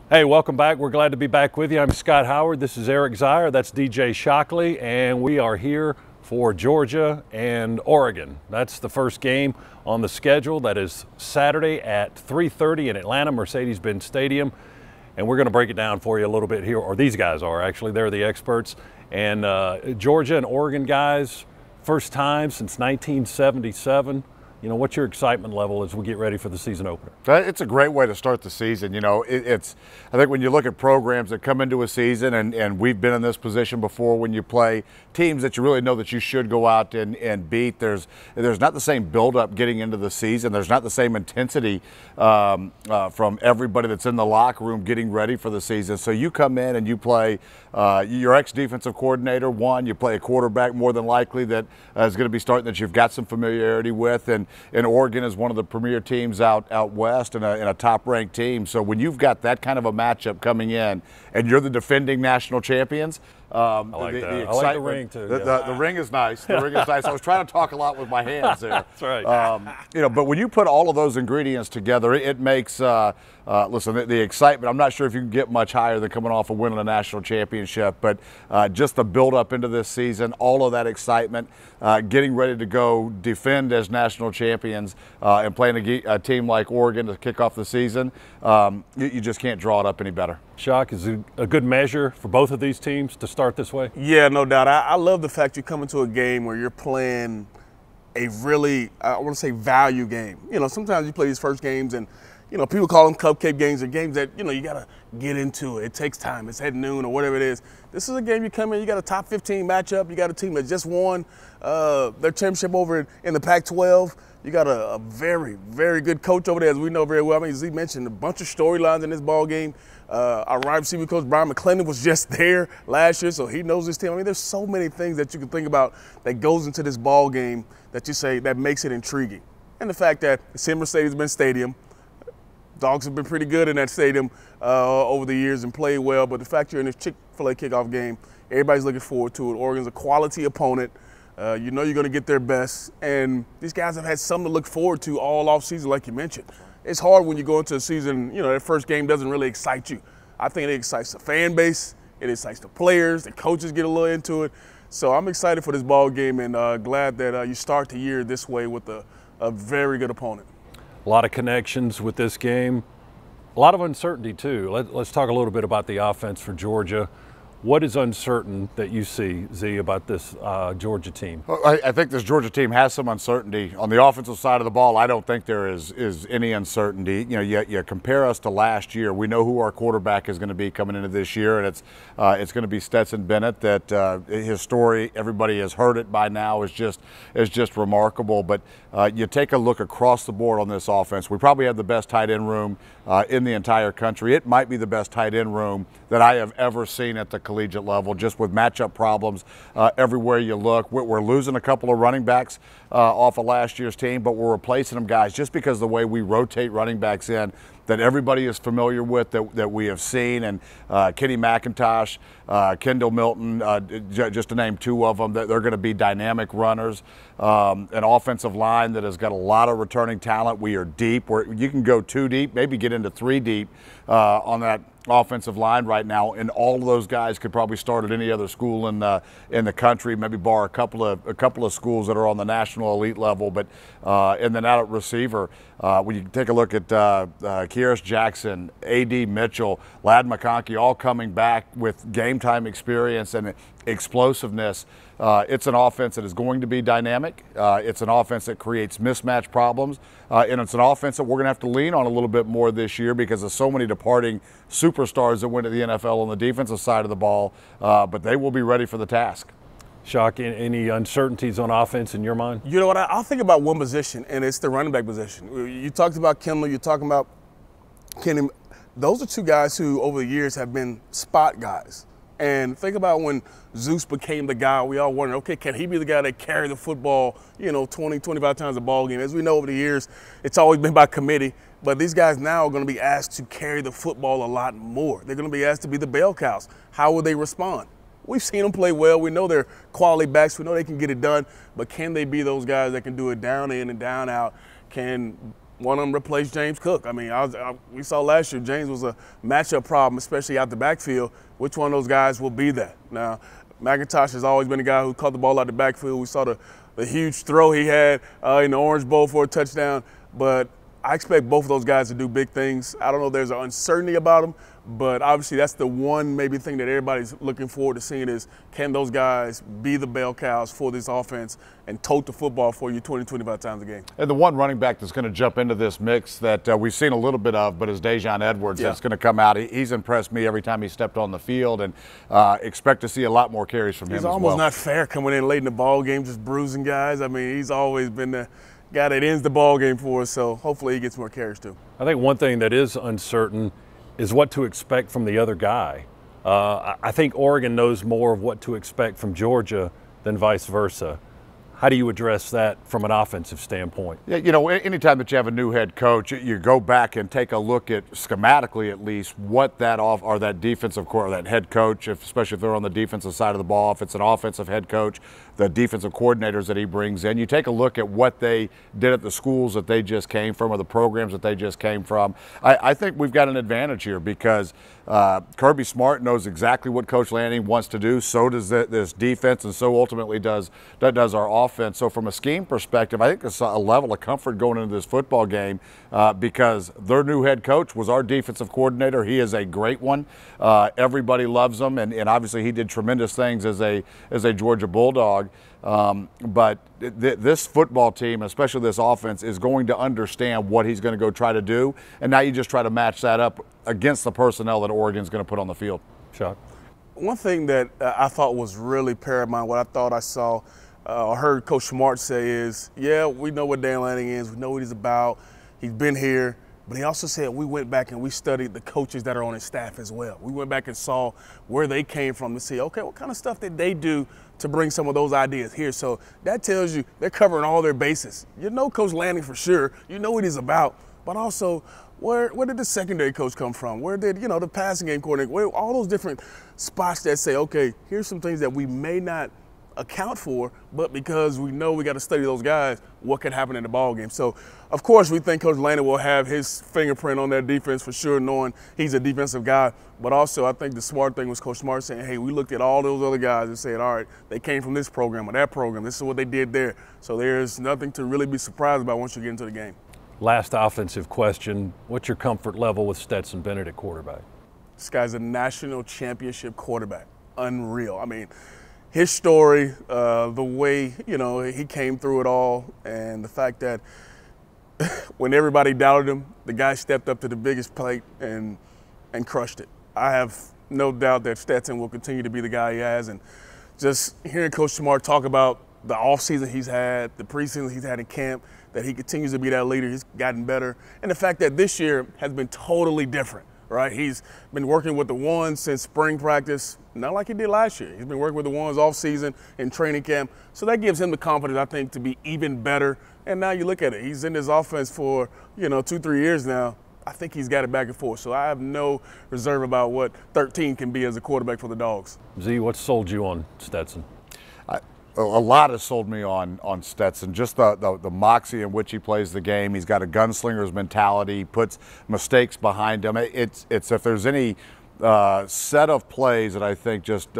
Hey, welcome back. We're glad to be back with you. I'm Scott Howard. This is Eric Zier. That's DJ Shockley, and we are here for Georgia and Oregon. That's the first game on the schedule. That is Saturday at 3:30 in Atlanta, Mercedes-Benz Stadium. And we're going to break it down for you a little bit here, or these guys are actually. They're the experts. And Georgia and Oregon guys, first time since 1977. You know, what's your excitement level as we get ready for the season opener? It's a great way to start the season. You know, I think when you look at programs that come into a season, and we've been in this position before, when you play teams that you really know that you should go out and beat, there's not the same buildup getting into the season. There's not the same intensity from everybody that's in the locker room getting ready for the season. So you come in and you play your ex-defensive coordinator, you play a quarterback more than likely that is going to be starting that you've got some familiarity with, and Oregon is one of the premier teams out west and a top-ranked team. So when you've got that kind of a matchup coming in and you're the defending national champions, I like that. I like the ring too. The ring is nice. The ring is nice. I was trying to talk a lot with my hands there. That's right. You know, but when you put all of those ingredients together, it makes listen, the excitement. I'm not sure if you can get much higher than coming off of winning a national championship, but just the build up into this season, all of that excitement, getting ready to go defend as national champions, and playing a team like Oregon to kick off the season, you just can't draw it up any better. Shock, is it a good measure for both of these teams to start this way? Yeah, no doubt. I love the fact you come into a game where you're playing a really, I want to say, value game. You know, sometimes you play these first games and, you know, people call them cupcake games or games that, you know, you got to get into it. It takes time. It's at noon or whatever it is. This is a game you come in, you got a top 15 matchup. You got a team that just won their championship over in the Pac-12. You got a very, very good coach over there, as we know very well. I mean, as he mentioned, a bunch of storylines in this ball game. Our wide receiver coach, Brian McClendon, was just there last year, so he knows his team. I mean, there's so many things that you can think about that goes into this ball game that you say that makes it intriguing. And the fact that it's in Mercedes-Benz Stadium. Dogs have been pretty good in that stadium over the years and played well, but the fact you're in this Chick-fil-A kickoff game, everybody's looking forward to it. Oregon's a quality opponent. You know you're going to get their best, and these guys have had something to look forward to all offseason, like you mentioned. It's hard when you go into a season, you know, that first game doesn't really excite you. I think it excites the fan base, it excites the players, the coaches get a little into it. So I'm excited for this ball game and glad that you start the year this way with a very good opponent. A lot of connections with this game. A lot of uncertainty, too. Let's talk a little bit about the offense for Georgia. What is uncertain that you see, Z, about this Georgia team? Well, I think this Georgia team has some uncertainty. On the offensive side of the ball, I don't think there is any uncertainty. You know, you compare us to last year. We know who our quarterback is going to be coming into this year, and it's going to be Stetson Bennett. That his story, everybody has heard it by now, is just remarkable. But you take a look across the board on this offense. We probably have the best tight end room in the entire country. It might be the best tight end room that I have ever seen at the collegiate level, just with matchup problems everywhere you look. We're losing a couple of running backs off of last year's team, but we're replacing them, guys, just because of the way we rotate running backs in that everybody is familiar with, that we have seen. And Kenny McIntosh, Kendall Milton, just to name two of them, they're going to be dynamic runners. An offensive line that has got a lot of returning talent. We are deep. You can go 2 deep, maybe get into 3 deep on that offensive line right now, and all of those guys could probably start at any other school in the country, maybe bar a couple of schools that are on the national elite level. But and then out at receiver, when you take a look at Kearis Jackson, A.D. Mitchell, Ladd McConkey, all coming back with game time experience and explosiveness. It's an offense that is going to be dynamic. It's an offense that creates mismatch problems, and it's an offense that we're going to have to lean on a little bit more this year because of so many departing superstars that went to the NFL on the defensive side of the ball, but they will be ready for the task. Shock, any uncertainties on offense in your mind? You know what, I'll think about one position, and it's the running back position. You talked about Kendall, you're talking about Kenny. Those are two guys who over the years have been spot guys. And think about when Zeus became the guy, we all wondered, okay, can he be the guy that carried the football, 20, 25 times a ball game? As we know over the years, it's always been by committee. But these guys now are going to be asked to carry the football a lot more. They're going to be asked to be the bell cows. How will they respond? We've seen them play well. We know they're quality backs. We know they can get it done. But can they be those guys that can do it down in and down out, can one of them replaced James Cook. I mean, we saw last year James was a matchup problem, especially out the backfield. Which one of those guys will be that? Now, McIntosh has always been a guy who caught the ball out the backfield. We saw the huge throw he had in the Orange Bowl for a touchdown. But I expect both of those guys to do big things. I don't know if there's an uncertainty about them, but obviously that's the one maybe thing that everybody's looking forward to seeing is, can those guys be the bell cows for this offense and tote the football for you 20, 25 times a game? And the one running back that's going to jump into this mix that we've seen a little bit of, but is Daijun Edwards. That's going to come out. He's impressed me every time he stepped on the field, and expect to see a lot more carries from him as well. He's almost not fair coming in late in the ball game, just bruising guys. I mean, he's always been the guy that ends the ball game for us, so hopefully he gets more carries too. I think one thing that is uncertain is what to expect from the other guy. I think Oregon knows more of what to expect from Georgia than vice versa. How do you address that from an offensive standpoint? Yeah, you know, anytime that you have a new head coach, you go back and take a look at, schematically at least, what that defensive core, that head coach, especially if they're on the defensive side of the ball, if it's an offensive head coach, the defensive coordinators that he brings in. You take a look at what they did at the schools that they just came from or the programs that they just came from. I think we've got an advantage here because Kirby Smart knows exactly what Coach Lanning wants to do. So does this defense, and so ultimately does our offense. So from a scheme perspective, I think there's a level of comfort going into this football game because their new head coach was our defensive coordinator. He is a great one. Everybody loves him, and obviously he did tremendous things as a Georgia Bulldog. But this football team, especially this offense, is going to understand what he's going to go try to do. And now you just try to match that up against the personnel that Oregon's going to put on the field. Chuck? One thing that I thought was really paramount, what I thought I saw or heard Coach Smart say is, yeah, we know what Dan Lanning is. We know what he's about. He's been here. But he also said we went back and we studied the coaches that are on his staff as well. We went back and saw where they came from to see, okay, what kind of stuff did they do to bring some of those ideas here? So that tells you they're covering all their bases. You know Coach Lanning for sure. You know what he's about. But also, where did the secondary coach come from? Where did, the passing game coordinator, all those different spots that say, okay, here's some things that we may not account for, but because we know we got to study those guys, what could happen in the ball game. So, of course, we think Coach Lanning will have his fingerprint on that defense for sure, knowing he's a defensive guy. But also, I think the smart thing was Coach Smart saying, hey, we looked at all those other guys and said, all right, they came from this program or that program. This is what they did there. So there's nothing to really be surprised about once you get into the game. Last offensive question, what's your comfort level with Stetson Bennett at quarterback? This guy's a national championship quarterback. Unreal. I mean, his story, the way, he came through it all, and the fact that when everybody doubted him, the guy stepped up to the biggest plate and crushed it. I have no doubt that Stetson will continue to be the guy he has, and just hearing Coach Smart talk about the offseason he's had, the preseason he's had in camp, that he continues to be that leader, he's gotten better, and the fact that this year has been totally different, right? He's been working with the ones since spring practice, not like he did last year. He's been working with the ones off season in training camp. So that gives him the confidence, I think, to be even better. And now you look at it, he's in this offense for, 2-3 years now. I think he's got it back and forth. So I have no reserve about what 13 can be as a quarterback for the Dogs. Z, what sold you on Stetson? A lot has sold me on Stetson. Just the moxie in which he plays the game. He's got a gunslinger's mentality. He puts mistakes behind him. It's if there's any set of plays that I think just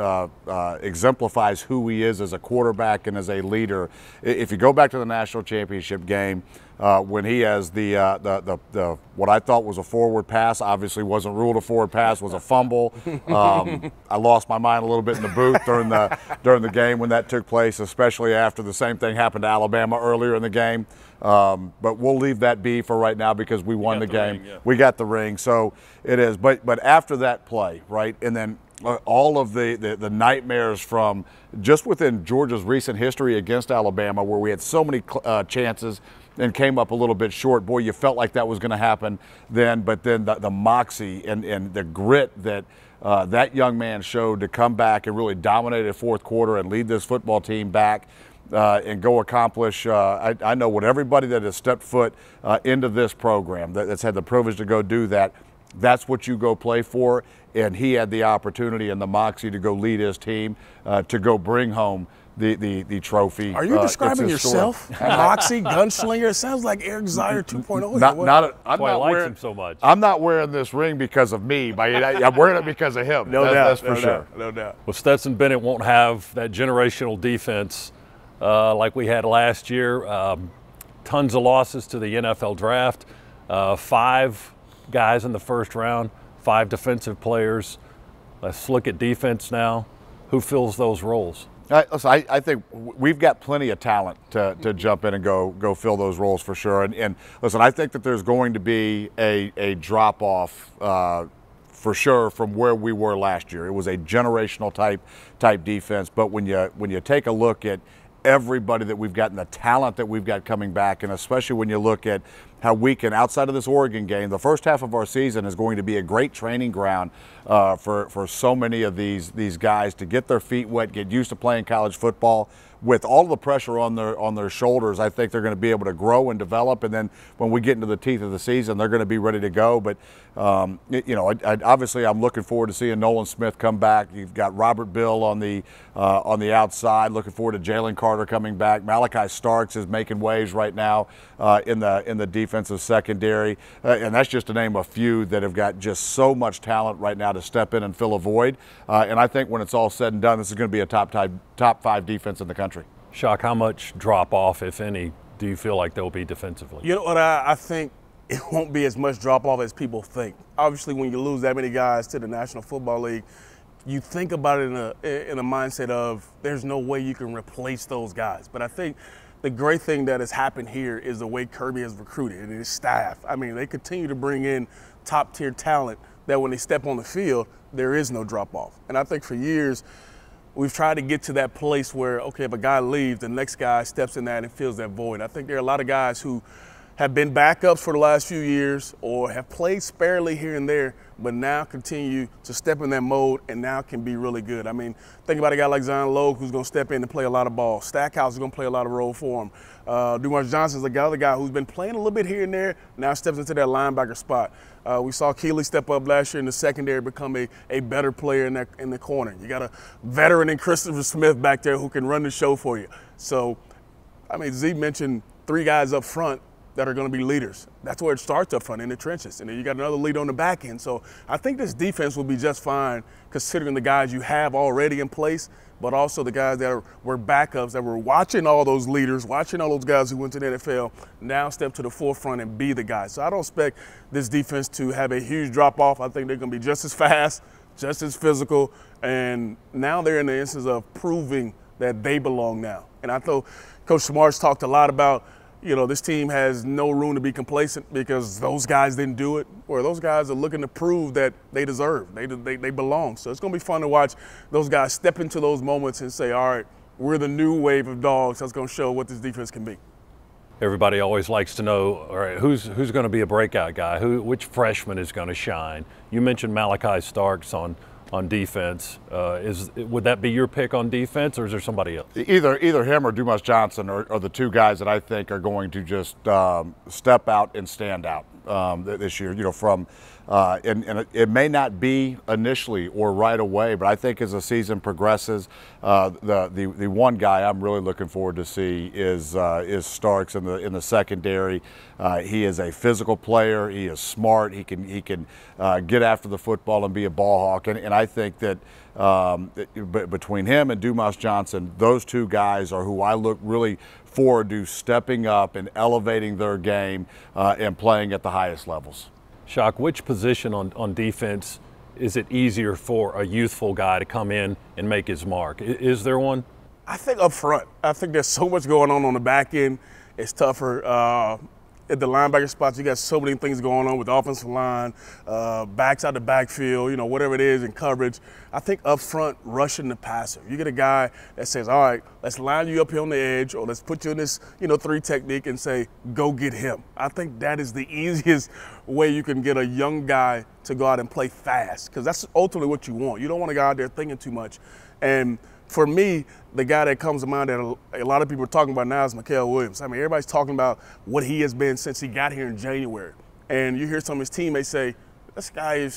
exemplifies who he is as a quarterback and as a leader. If you go back to the national championship game, when he has the what I thought was a forward pass, obviously wasn't ruled a forward pass, was a fumble. I lost my mind a little bit in the booth during the game when that took place, especially after the same thing happened to Alabama earlier in the game. But we'll leave that be for right now because we won the game. Ring, yeah. We got the ring, so it is. But after that play, right, and then all of the nightmares from just within Georgia's recent history against Alabama, where we had so many chances and came up a little bit short. Boy, you felt like that was going to happen then, but then the moxie and the grit that that young man showed to come back and really dominate a fourth quarter and lead this football team back and go accomplish, I know what everybody that has stepped foot into this program, that's had the privilege to go do that, that's what you go play for. And he had the opportunity and the moxie to go lead his team, to go bring home the trophy. Are you describing yourself? Moxie, gunslinger? It sounds like Eric Zier 2.0. I'm not wearing him so much. I'm not wearing this ring because of me, but I'm wearing it because of him. That's for sure. No doubt. Well, Stetson Bennett won't have that generational defense like we had last year. Tons of losses to the NFL draft. 5 guys in the first round, 5 defensive players. Let's look at defense now. Who fills those roles? Listen, I think we've got plenty of talent to jump in and go fill those roles for sure. And listen, I think that there's going to be a drop off for sure from where we were last year. It was a generational type defense, but when you take a look at everybody that we've got and the talent that we've got coming back, and especially when you look at how we can, outside of this Oregon game, the first half of our season is going to be a great training ground for so many of these guys to get their feet wet, get used to playing college football. With all the pressure on their shoulders, I think they're going to be able to grow and develop, and then when we get into the teeth of the season, they're going to be ready to go. But obviously, I'm looking forward to seeing Nolan Smith come back. You've got Robert Bill on the outside. Looking forward to Jalen Carter coming back. Malachi Starks is making waves right now in the defensive secondary, and that's just to name a few that have got just so much talent right now to step in and fill a void. And I think when it's all said and done, this is going to be a top 5 defense in the country. Shock, how much drop off, if any, do you feel like there'll be defensively? You know what, I think it won't be as much drop off as people think. Obviously, when you lose that many guys to the National Football League, you think about it in a mindset of there's no way you can replace those guys. But I think the great thing that has happened here is the way Kirby has recruited and his staff. I mean, they continue to bring in top-tier talent that when they step on the field, there is no drop-off. And I think for years, we've tried to get to that place where, okay, if a guy leaves, the next guy steps in that and fills that void. I think there are a lot of guys who have been backups for the last few years or have played sparingly here and there, but now continue to step in that mode and now can be really good. I mean, think about a guy like Zion Logue who's going to step in and play a lot of ball. Stackhouse is going to play a lot of role for him. Dumas Johnson's another guy who's been playing a little bit here and there, now steps into that linebacker spot. We saw Keeley step up last year in the secondary, become a better player in the corner. You got a veteran in Christopher Smith back there who can run the show for you. So, I mean, Z mentioned 3 guys up front that are going to be leaders. That's where it starts up front in the trenches. And then you got another lead on the back end. So I think this defense will be just fine considering the guys you have already in place, but also the guys that were backups that were watching all those leaders, watching all those guys who went to the NFL, now step to the forefront and be the guys. So I don't expect this defense to have a huge drop-off. I think they're going to be just as fast, just as physical, and now they're in the instance of proving that they belong now. And I thought Coach Smart's talked a lot about, this team has no room to be complacent because those guys didn't do it, or those guys are looking to prove that they deserve, they belong. So it's going to be fun to watch those guys step into those moments and say, all right, we're the new wave of dogs that's going to show what this defense can be. Everybody always likes to know, all right, who's going to be a breakout guy? Which freshman is going to shine? You mentioned Malachi Starks on defense. Would that be your pick on defense, or is there somebody else? Either him or Dumas Johnson are the 2 guys that I think are going to just step out and stand out this year. And it may not be initially or right away, but I think as the season progresses, the one guy I'm really looking forward to see is Starks in the secondary. He is a physical player. He is smart. He can get after the football and be a ball hawk. And I think that between him and Dumas Johnson, those 2 guys are who I look really forward to stepping up and elevating their game and playing at the highest levels. Shock, which position on defense is it easier for a youthful guy to come in and make his mark? Is there one? I think up front. I think there's so much going on the back end. It's tougher. At the linebacker spots, you got so many things going on with the offensive line, backs out the backfield, whatever it is in coverage. I think up front, rushing the passer. You get a guy that says, all right, let's line you up here on the edge, or let's put you in this, 3 technique and say, go get him. I think that is the easiest way you can get a young guy to go out and play fast, because that's ultimately what you want. You don't want a guy out there thinking too much. And for me, the guy that comes to mind that a lot of people are talking about now is Mykel Williams. I mean, everybody's talking about what he has been since he got here in January. And you hear some of his teammates say, this guy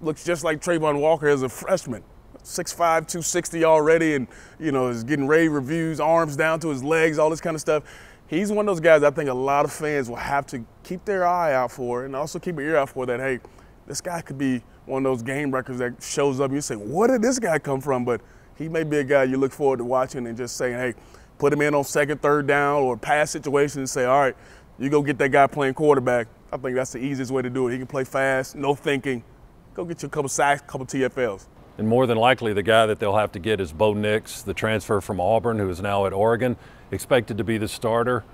looks just like Trayvon Walker as a freshman. 6'5", 260 already, and is getting rave reviews, arms down to his legs, all this kind of stuff. He's one of those guys I think a lot of fans will have to keep their eye out for, and also keep an ear out for, that, hey, this guy could be one of those game records that shows up and you say, where did this guy come from? But he may be a guy you look forward to watching and just saying, hey, put him in on second, third down or pass situation and say, all right, you go get that guy playing quarterback. I think that's the easiest way to do it. He can play fast, no thinking. Go get you a couple sacks, a couple TFLs. And more than likely, the guy that they'll have to get is Bo Nix, the transfer from Auburn, who is now at Oregon, expected to be the starter.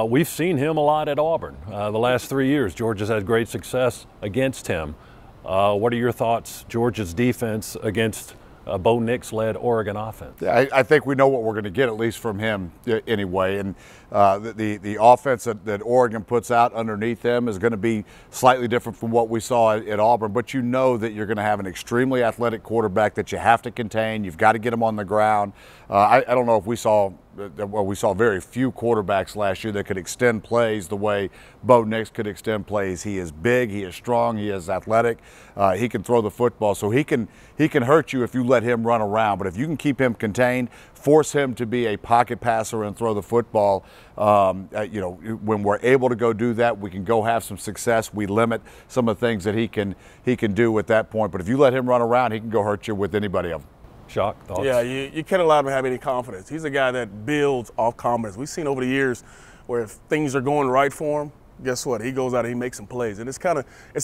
We've seen him a lot at Auburn. The last 3 years, Georgia's had great success against him. What are your thoughts, Georgia's defense against Bo Nix-led Oregon offense? I think we know what we're going to get, at least from him anyway. And the offense that Oregon puts out underneath them is going to be slightly different from what we saw at Auburn. But you know that you're going to have an extremely athletic quarterback that you have to contain. You've got to get him on the ground. I don't know if we saw very few quarterbacks last year that could extend plays the way Bo Nix could extend plays. He is big, he is strong, he is athletic, he can throw the football, so he can hurt you if you let him run around. But if you can keep him contained, force him to be a pocket passer and throw the football, when we're able to go do that, we can go have some success. We limit some of the things that he can do at that point. But if you let him run around, he can go hurt you with anybody of them. Shock, thoughts? Yeah, you can't allow him to have any confidence. He's a guy that builds off confidence. We've seen over the years where if things are going right for him, guess what? He goes out and he makes some plays. And it's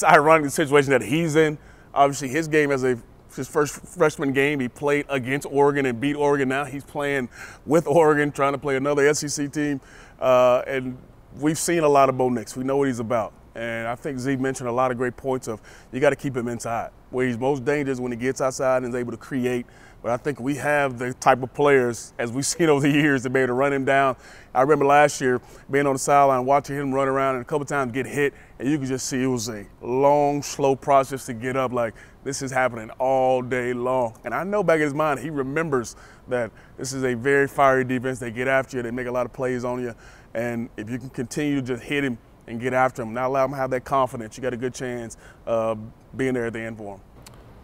ironic the situation that he's in. Obviously, his game as his first freshman game, he played against Oregon and beat Oregon. Now he's playing with Oregon, trying to play another SEC team. And we've seen a lot of Bo Nix. We know what he's about. And I think Z mentioned a lot of great points of you got to keep him inside. Where he's most dangerous when he gets outside and is able to create. But I think we have the type of players, as we've seen over the years, to be able to run him down. I remember last year being on the sideline, watching him run around and a couple times get hit, and you could just see it was a long, slow process to get up. Like, this is happening all day long. And I know back in his mind, he remembers that this is a very fiery defense. They get after you. They make a lot of plays on you. And if you can continue to just hit him and get after him, not allow him to have that confidence, you got a good chance of being there at the end for him.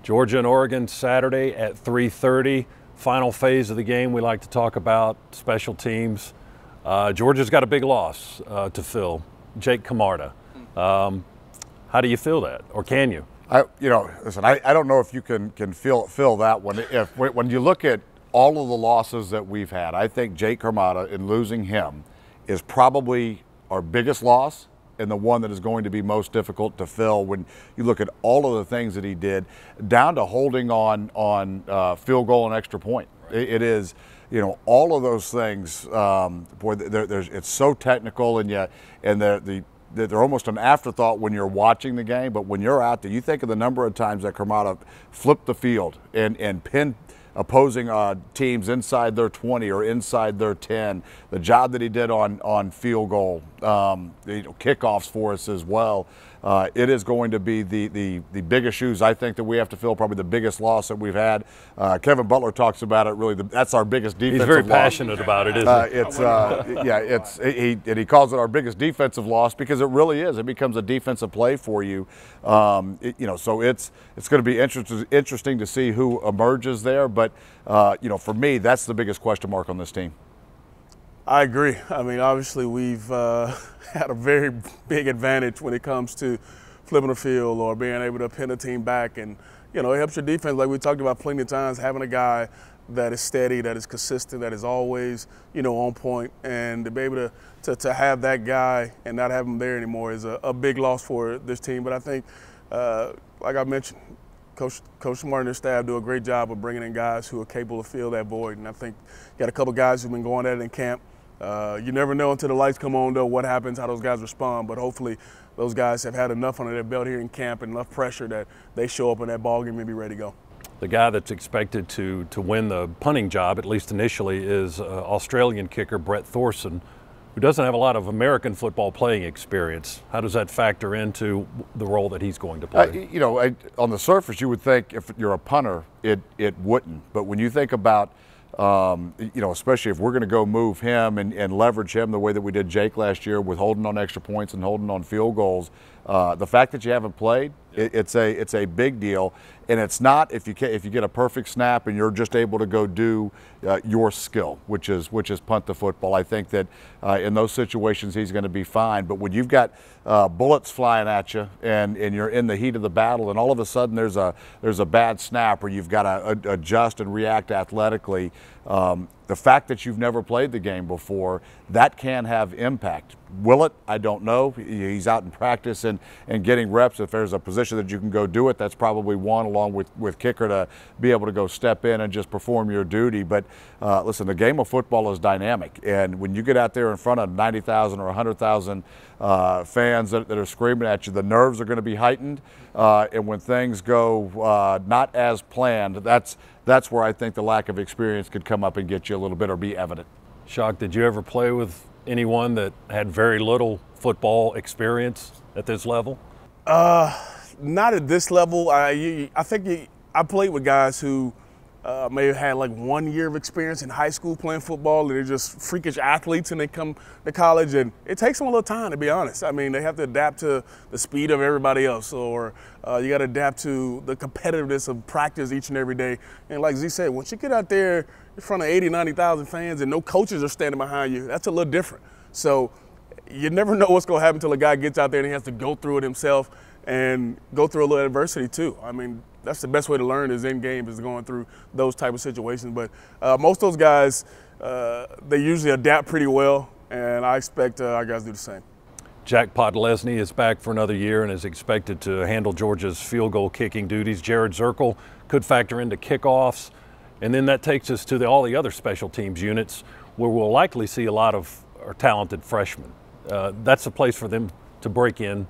Georgia and Oregon Saturday at 3:30. Final phase of the game, we like to talk about special teams. Georgia's got a big loss to fill, Jake Camarda. How do you feel that, or can you? Listen, I don't know if you can feel that one. When you look at all of the losses that we've had, I think Jake Camarda, in losing him, is probably our biggest loss and the one that is going to be most difficult to fill when you look at all of the things that he did, down to holding on field goal and extra point. It is, all of those things. It's so technical, and they're almost an afterthought when you're watching the game. But when you're out there, you think of the number of times that Camarda flipped the field and pinned opposing teams inside their 20 or inside their 10. The job that he did on field goal, kickoffs for us as well. It is going to be the biggest shoes I think that we have to fill, probably the biggest loss that we've had. Kevin Butler talks about it. Really, that's our biggest defensive loss. He's very passionate about it, isn't he? He calls it our biggest defensive loss because it really is. It becomes a defensive play for you. So it's going to be interesting to see who emerges there. But for me, that's the biggest question mark on this team. I agree. I mean, obviously we've had a very big advantage when it comes to flipping the field or being able to pin a team back. And, it helps your defense, like we talked about plenty of times, having a guy that is steady, that is consistent, that is always, on point. And to be able to have that guy and not have him there anymore is a big loss for this team. But I think, like I mentioned, Coach Martin and his staff do a great job of bringing in guys who are capable to fill that void. And I think you got a couple guys who've been going at it in camp. You never know until the lights come on, though, what happens, how those guys respond. But hopefully those guys have had enough under their belt here in camp and enough pressure that they show up in that ball game and be ready to go. The guy that's expected to win the punting job, at least initially, is Australian kicker Brett Thorson, who doesn't have a lot of American football playing experience. How does that factor into the role that he's going to play? On the surface, you would think if you're a punter, it wouldn't. But when you think about especially if we're going to go move him and leverage him the way that we did Jake last year with holding on extra points and holding on field goals, the fact that you haven't played It's a big deal, and it's not if you get a perfect snap and you're just able to go do your skill, which is punt the football. I think that in those situations he's going to be fine. But when you've got bullets flying at you and you're in the heat of the battle, and all of a sudden there's a bad snap or you've got to adjust and react athletically. The fact that you've never played the game before, that can have impact. Will it? I don't know. He's out in practice and getting reps. If there's a position that you can go do it, that's probably one, along with kicker, to be able to go step in and just perform your duty. But listen, the game of football is dynamic. And when you get out there in front of 90,000 or 100,000 fans that are screaming at you, the nerves are going to be heightened. And when things go not as planned, that's where I think the lack of experience could come up and get you a little bit or be evident. Shock, did you ever play with anyone that had very little football experience at this level? Not at this level. I think I played with guys who may have had like 1 year of experience in high school playing football, and they're just freakish athletes, and they come to college, and it takes them a little time, to be honest. I mean, they have to adapt to the speed of everybody else, or you got to adapt to the competitiveness of practice each and every day. And like Z said, once you get out there in front of 80, 90,000 fans and no coaches are standing behind you, that's a little different. So you never know what's going to happen until a guy gets out there and he has to go through it himself and go through a little adversity too. I mean, that's the best way to learn is in game, is going through those type of situations. But most of those guys, they usually adapt pretty well, and I expect our guys to do the same. Jack Podlesny is back for another year and is expected to handle Georgia's field goal kicking duties. Jared Zirkel could factor into kickoffs. And then that takes us to all the other special teams units, where we'll likely see a lot of our talented freshmen. That's a place for them to break in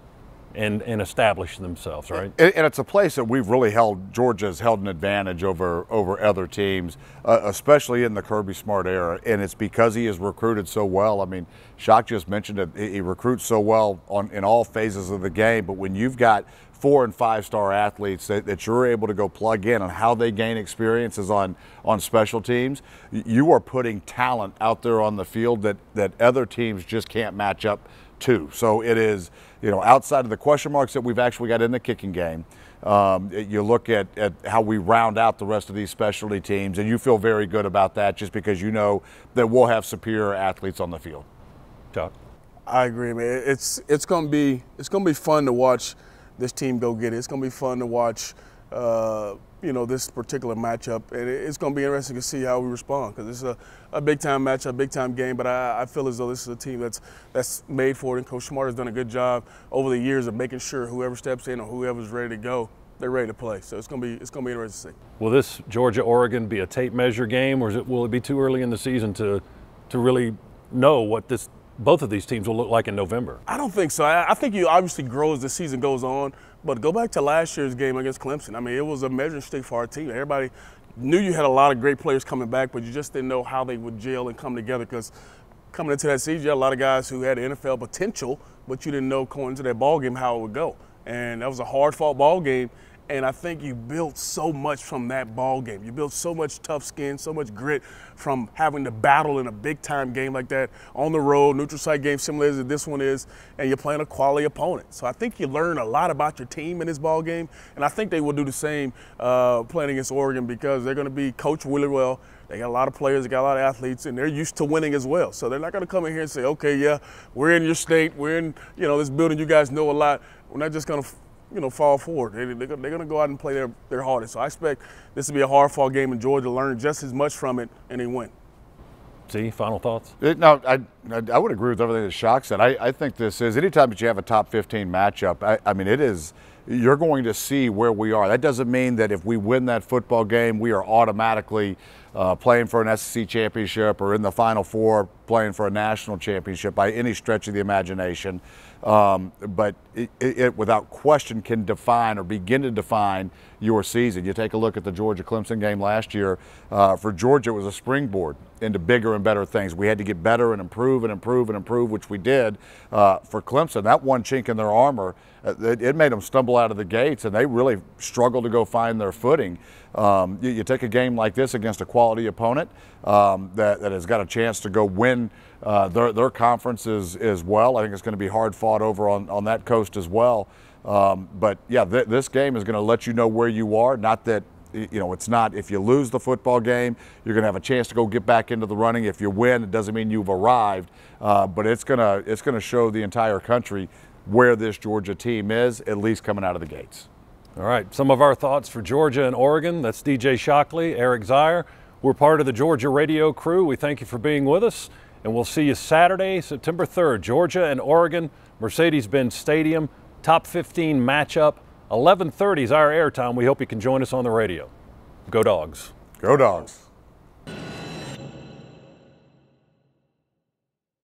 and establish themselves, right? And it's a place that we've really Georgia's held an advantage over other teams, especially in the Kirby Smart era. And it's because he has recruited so well. I mean, Shock just mentioned it. He recruits so well in all phases of the game. But when you've got 4- and 5-star athletes that you're able to go plug in on how they gain experiences on special teams, you are putting talent out there on the field that other teams just can't match up to. So it is, outside of the question marks that we've actually got in the kicking game, you look at how we round out the rest of these specialty teams, and you feel very good about that just because you know that we'll have superior athletes on the field. Chuck? I agree, man. It's gonna be fun to watch this team go get it. It's gonna be fun to watch, this particular matchup, and it's gonna be interesting to see how we respond, because it's a big time matchup, big time game. But I feel as though this is a team that's made for it, and Coach Smart has done a good job over the years of making sure whoever steps in or whoever's ready to go, they're ready to play. So it's gonna be interesting to see. Will this Georgia-Oregon be a tape measure game, or will it be too early in the season to really know what both of these teams will look like in November? I don't think so. I think you obviously grow as the season goes on, but go back to last year's game against Clemson. I mean, it was a measuring stick for our team. Everybody knew you had a lot of great players coming back, but you just didn't know how they would gel and come together, because coming into that season, you had a lot of guys who had NFL potential, but you didn't know going into that ball game how it would go. And that was a hard-fought ball game. And I think you built so much from that ball game. You built so much tough skin, so much grit from having to battle in a big-time game like that on the road, neutral site game similar as this one is, and you're playing a quality opponent. So I think you learn a lot about your team in this ball game, and I think they will do the same playing against Oregon, because they're going to be coached really well. They got a lot of players, they got a lot of athletes, and they're used to winning as well. So they're not going to come in here and say, okay, yeah, we're in your state, we're in this building, you guys know a lot. We're not just going to fall forward. They're going to go out and play their hardest. So I expect this to be a hard-fought game, and Georgia learn just as much from it, and they win. See, final thoughts? No, I would agree with everything that Shock said. I think this is, anytime that you have a top 15 matchup, I mean, it is, you're going to see where we are. That doesn't mean that if we win that football game, we are automatically playing for an SEC championship or in the Final Four playing for a national championship by any stretch of the imagination. But it without question can define or begin to define your season. You take a look at the Georgia-Clemson game last year. For Georgia, it was a springboard into bigger and better things. We had to get better and improve and improve and improve, which we did. For Clemson, that one chink in their armor, it made them stumble out of the gates, and they really struggled to go find their footing. You take a game like this against a quality opponent that has got a chance to go win their conference as well. I think it's going to be hard fought over on that coast as well. But yeah, this game is going to let you know where you are. Not that, you know, it's not, if you lose the football game, you're going to have a chance to go get back into the running. If you win, it doesn't mean you've arrived, but it's going to show the entire country where this Georgia team is, at least coming out of the gates. All right, some of our thoughts for Georgia and Oregon. That's DJ Shockley, Eric Zeier. We're part of the Georgia radio crew. We thank you for being with us, and we'll see you Saturday, September 3rd, Georgia and Oregon, Mercedes-Benz Stadium, top 15 matchup. 11:30 is our airtime. We hope you can join us on the radio. Go Dogs. Go Dogs.